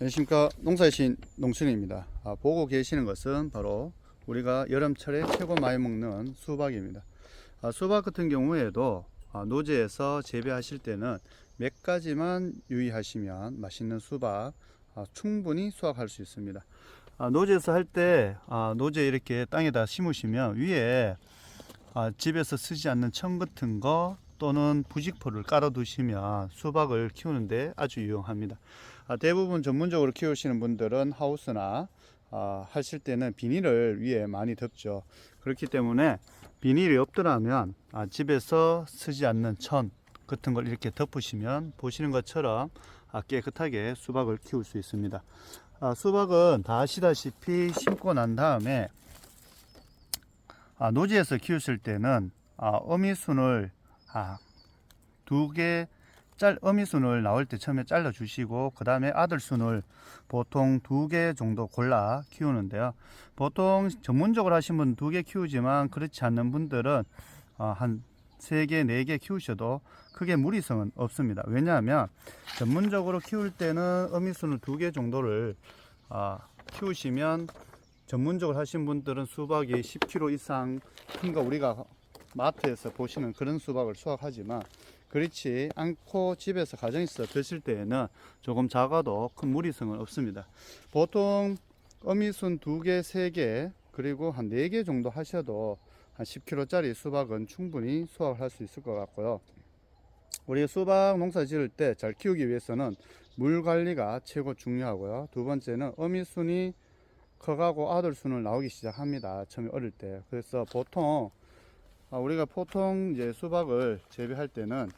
안녕하십니까. 농사의 신 농촌입니다. 보고 계시는 것은 바로 우리가 여름철에 최고 많이 먹는 수박입니다. 수박 같은 경우에도 노지에서 재배하실 때는 몇 가지만 유의하시면 맛있는 수박 충분히 수확할 수 있습니다. 노지에서 할 때 노지에 이렇게 땅에다 심으시면 위에 집에서 쓰지 않는 천 같은 거 또는 부직포를 깔아 두시면 수박을 키우는데 아주 유용합니다. 대부분 전문적으로 키우시는 분들은 하우스나 하실 때는 비닐을 위에 많이 덮죠. 그렇기 때문에 비닐이 없더라면 집에서 쓰지 않는 천 같은 걸 이렇게 덮으시면 보시는 것처럼 깨끗하게 수박을 키울 수 있습니다. 수박은 다 아시다시피 심고 난 다음에 노지에서 키우실 때는 어미순을 어미순을 나올 때 처음에 잘라 주시고 그 다음에 아들순을 보통 2개 정도 골라 키우는데요. 보통 전문적으로 하신 분은 2개 키우지만 그렇지 않는 분들은 한 3개, 4개 키우셔도 크게 무리성은 없습니다. 왜냐하면 전문적으로 키울 때는 어미순을 2개 정도를 키우시면 전문적으로 하신 분들은 수박이 10kg 이상 큰 거 우리가 마트에서 보시는 그런 수박을 수확하지만 그렇지 않고 집에서 가정에서 드실 때에는 조금 작아도 큰 무리성은 없습니다. 보통 어미순 2개, 3개 그리고 한 4개 정도 하셔도 한 10kg 짜리 수박은 충분히 수확할 수 있을 것 같고요. 우리 수박 농사 지을 때 잘 키우기 위해서는 물 관리가 최고 중요하고요. 두 번째는 어미순이 커가고 아들순을 나오기 시작합니다. 처음에 어릴 때. 그래서 우리가 보통 이제 수박을 재배할 때는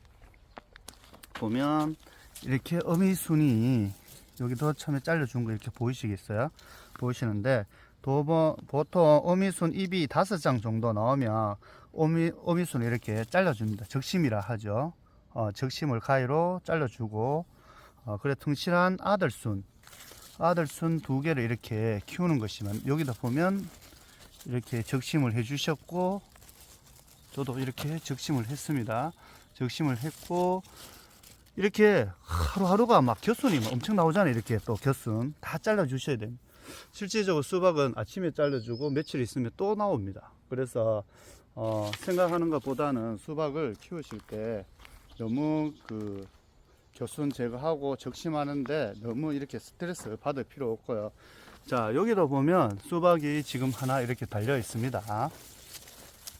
보면 이렇게 어미순이 여기도 처음에 잘라준 거 이렇게 보이시겠어요? 보이시는데 보통 어미순 입이 5장 정도 나오면 어미순을 이렇게 잘라줍니다. 적심이라 하죠. 적심을 가위로 잘라주고 그래 튼실한 아들순 2개를 이렇게 키우는 것이면 여기다 보면 이렇게 적심을 해 주셨고 저도 이렇게 적심을 했습니다. 적심을 했고 이렇게 하루하루가 막 겨순이 엄청 나오잖아요. 이렇게 또 겨순 다 잘라 주셔야 됩니다. 실질적으로 수박은 아침에 잘라주고 며칠 있으면 또 나옵니다. 그래서 생각하는 것보다는 수박을 키우실 때 너무 겨순 제거하고 적심하는데 너무 이렇게 스트레스 받을 필요 없고요. 자, 여기도 보면 수박이 지금 하나 이렇게 달려 있습니다.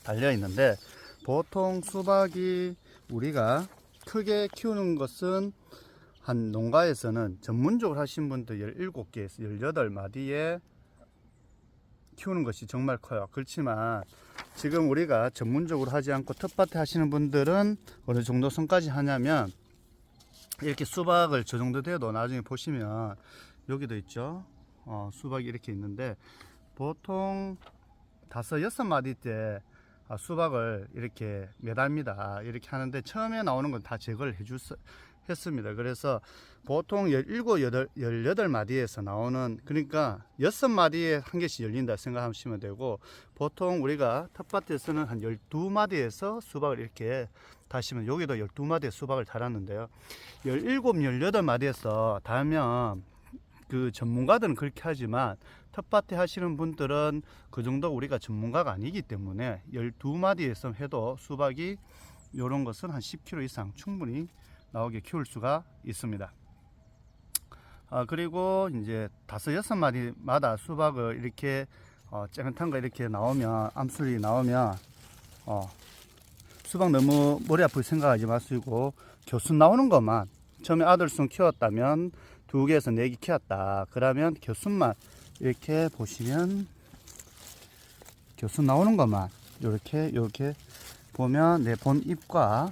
달려 있는데 보통 수박이 우리가 크게 키우는 것은 한 농가에서는 전문적으로 하신 분들 17개에서 18마디에 키우는 것이 정말 커요. 그렇지만 지금 우리가 전문적으로 하지 않고 텃밭에 하시는 분들은 어느 정도 선까지 하냐면 이렇게 수박을 저 정도 돼도 나중에 보시면 여기도 있죠. 수박이 이렇게 있는데 보통 5, 6마디 때 수박을 이렇게 매달입니다. 이렇게 하는데 처음에 나오는 건 다 제거를 했습니다. 그래서 보통 17, 18마디에서 나오는 그러니까 6마디에 한 개씩 열린다 생각하시면 되고 보통 우리가 텃밭에서는 한 12마디에서 수박을 이렇게 다시면 여기도 12마디에 수박을 달았는데요. 17, 18마디에서 달면 그 전문가들은 그렇게 하지만 텃밭에 하시는 분들은 그 정도 우리가 전문가가 아니기 때문에 12마디에서 해도 수박이 이런 것은 한 10kg 이상 충분히 나오게 키울 수가 있습니다. 그리고 이제 5, 6마디마다 수박을 이렇게 쨍긋한 거 이렇게 나오면 암술이 나오면 수박 너무 머리 아프게 생각하지 마시고 겨순 나오는 것만 처음에 아들순 키웠다면 2개에서 4개 키웠다 그러면 겨순만 이렇게 보시면 겨순 나오는 것만 이렇게 보면 내 본잎과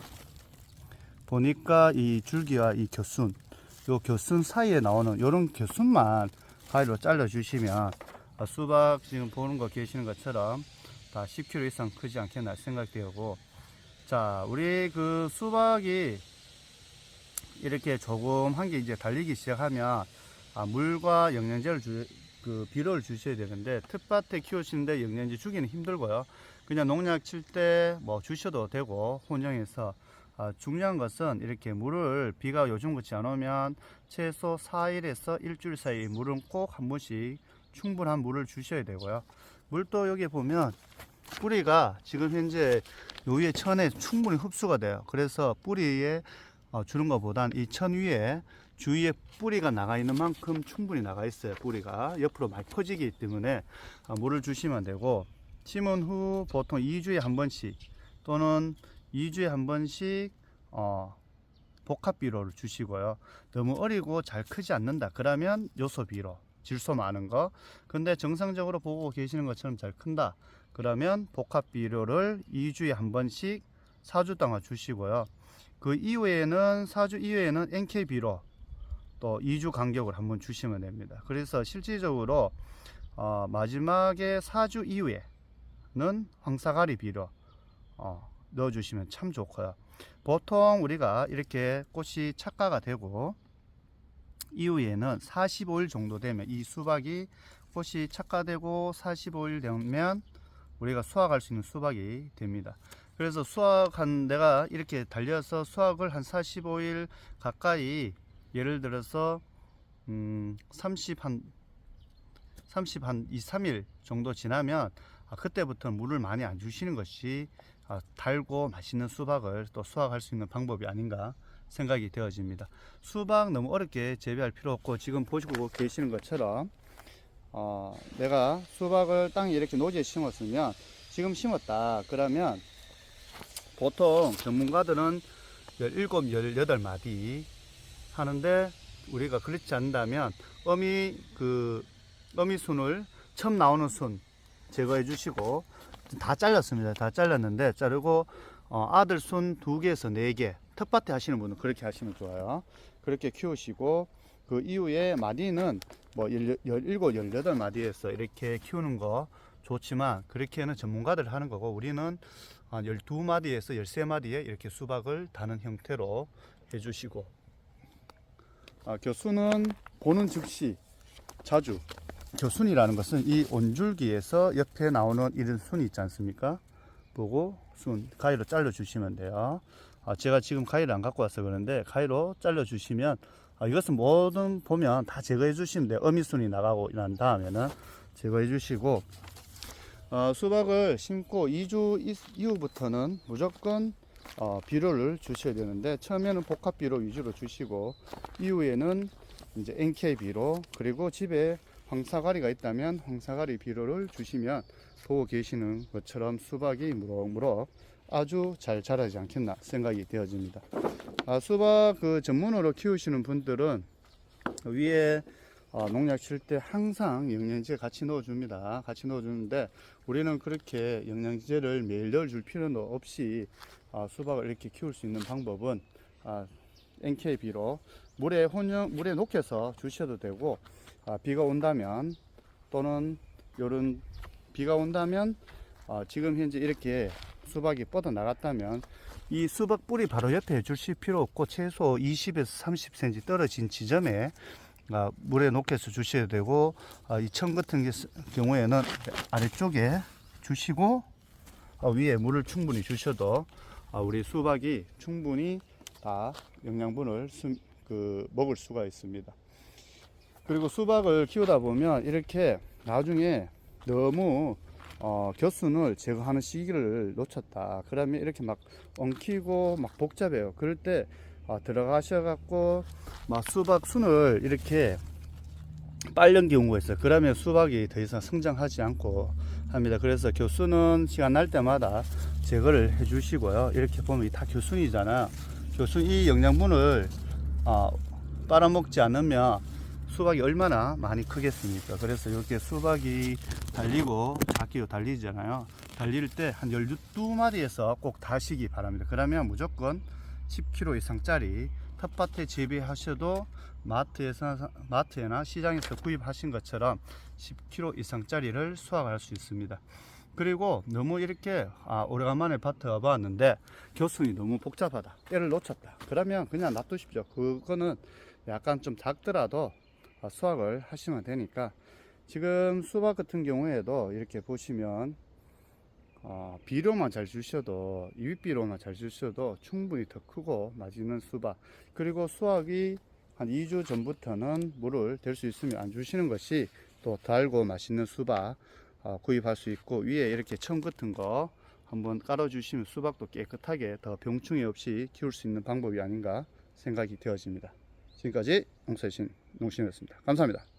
이 줄기와 이 겨순 요 겨순 사이에 나오는 요런 겨순만 가위로 잘라 주시면 수박 지금 보는 거 계시는 것처럼 다 10kg 이상 크지 않겠나 생각되고, 자, 우리 그 수박이 이렇게 조금 한 게 이제 달리기 시작하면 물과 영양제를 비료를 주셔야 되는데 텃밭에 키우시는데 영양제 주기는 힘들고요. 그냥 농약 칠 때 뭐 주셔도 되고 혼용해서 중요한 것은 이렇게 물을 비가 요즘 같이 안 오면 최소 4일에서 일주일 사이 물은 꼭 한 번씩 충분한 물을 주셔야 되고요. 물도 여기 보면 뿌리가 지금 현재 요 위에 천에 충분히 흡수가 돼요. 그래서 뿌리에 주는 것보단 이 천 위에 주위에 뿌리가 나가 있는 만큼 충분히 나가 있어요. 뿌리가 옆으로 많이 퍼지기 때문에 물을 주시면 되고, 심은 후 보통 2주에 한 번씩 또는 2주에 한 번씩 복합비료를 주시고요. 너무 어리고 잘 크지 않는다 그러면 요소비료, 질소 많은 거. 근데 정상적으로 보고 계시는 것처럼 잘 큰다 그러면 복합비료를 2주에 한 번씩 4주 동안 주시고요. 그 이후에는 4주 이후에는 NK비료 또 2주 간격을 한번 주시면 됩니다. 그래서 실질적으로 마지막에 4주 이후에는 황사가리 비료 넣어주시면 참 좋고요. 보통 우리가 이렇게 꽃이 착과가 되고 이후에는 45일 정도 되면 이 수박이 꽃이 착과되고 45일 되면 우리가 수확할 수 있는 수박이 됩니다. 그래서 내가 이렇게 달려서 수확을 한 45일 가까이, 예를 들어서 30 한 2, 3일 정도 지나면 그때부터는 물을 많이 안 주시는 것이 달고 맛있는 수박을 또 수확할 수 있는 방법이 아닌가 생각이 되어집니다. 수박 너무 어렵게 재배할 필요 없고, 지금 보시고 계시는 것처럼 내가 수박을 땅에 이렇게 노지에 심었으면, 지금 심었다 그러면 보통 전문가들은 17, 18마디 하는데, 우리가 그렇지 않다면 어미순을 처음 나오는 순 제거해 주시고, 다 잘랐습니다. 다 잘랐는데 자르고 아들 순 2개에서 4개, 텃밭에 하시는 분은 그렇게 하시면 좋아요. 그렇게 키우시고, 그 이후에 마디는 뭐 17, 18마디에서 이렇게 키우는 거 좋지만, 그렇게는 전문가들 하는 거고, 우리는 12마디에서 13마디에 이렇게 수박을 다는 형태로 해주시고, 겨순은 보는 즉시 자주, 겨순이라는 것은 이 온줄기에서 옆에 나오는 이런 순이 있지 않습니까? 보고 가위로 잘라 주시면 돼요. 제가 지금 가위를 안 갖고 와서 그런데 가위로 잘라 주시면, 이것은 뭐든 보면 다 제거해 주시면 돼요. 어미순이 나가고 난 다음에는 제거해 주시고, 수박을 심고 2주 이후부터는 무조건 비료를 주셔야 되는데, 처음에는 복합비료 위주로 주시고, 이후에는 이제 NK비료, 그리고 집에 황사가리가 있다면 황사가리 비료를 주시면 보고 계시는 것처럼 수박이 무럭무럭 아주 잘 자라지 않겠나 생각이 되어집니다. 수박 전문으로 키우시는 분들은 위에 농약 칠 때 항상 영양제 같이 넣어줍니다. 같이 넣어주는데, 우리는 그렇게 영양제를 매일 넣어줄 필요는 없이 수박을 이렇게 키울 수 있는 방법은 NK비료 물에 녹여서 주셔도 되고, 비가 온다면 또는 비가 온다면 지금 현재 이렇게 수박이 뻗어 나갔다면 이 수박 뿌리 바로 옆에 주실 필요 없고, 최소 20에서 30cm 떨어진 지점에 물에 녹여서 주셔야 되고, 이 천 같은 경우에는 아래쪽에 주시고 위에 물을 충분히 주셔도 우리 수박이 충분히 다 영양분을 먹을 수가 있습니다. 그리고 수박을 키우다 보면 이렇게 나중에 너무 겨순을 제거하는 시기를 놓쳤다 그러면 이렇게 막 엉키고 막 복잡해요. 그럴 때 들어가셔 갖고 막 수박 순을 이렇게 빨는 경우가 있어요. 그러면 수박이 더 이상 성장하지 않고 합니다. 그래서 겨순은 시간 날 때마다 제거를 해 주시고요. 이렇게 보면 다 겨순이잖아. 겨순 이 영양분을 빨아먹지 않으면 수박이 얼마나 많이 크겠습니까? 그래서 이렇게 수박이 달리고 작기로 달리잖아요. 달릴 때 한 12마리에서 꼭 다시기 바랍니다. 그러면 무조건 10kg 이상짜리, 텃밭에 재배하셔도 마트에나 시장에서 구입하신 것처럼 10kg 이상짜리를 수확할 수 있습니다. 그리고 너무 이렇게 오래간만에 밭에 와봤는데 겨순이 너무 복잡하다, 때를 놓쳤다 그러면 그냥 놔두십시오. 그거는 약간 좀 작더라도 수확을 하시면 되니까. 지금 수박 같은 경우에도 이렇게 보시면 비료만 잘 주셔도, 유익비료만 잘 주셔도 충분히 더 크고 맛있는 수박, 그리고 수확이 한 2주 전부터는 물을 댈 수 있으면 안 주시는 것이 또 달고 맛있는 수박 구입할 수 있고, 위에 이렇게 청 같은 거 한번 깔아 주시면 수박도 깨끗하게 더 병충해 없이 키울 수 있는 방법이 아닌가 생각이 되어집니다. 지금까지 농사신 농심이었습니다. 감사합니다.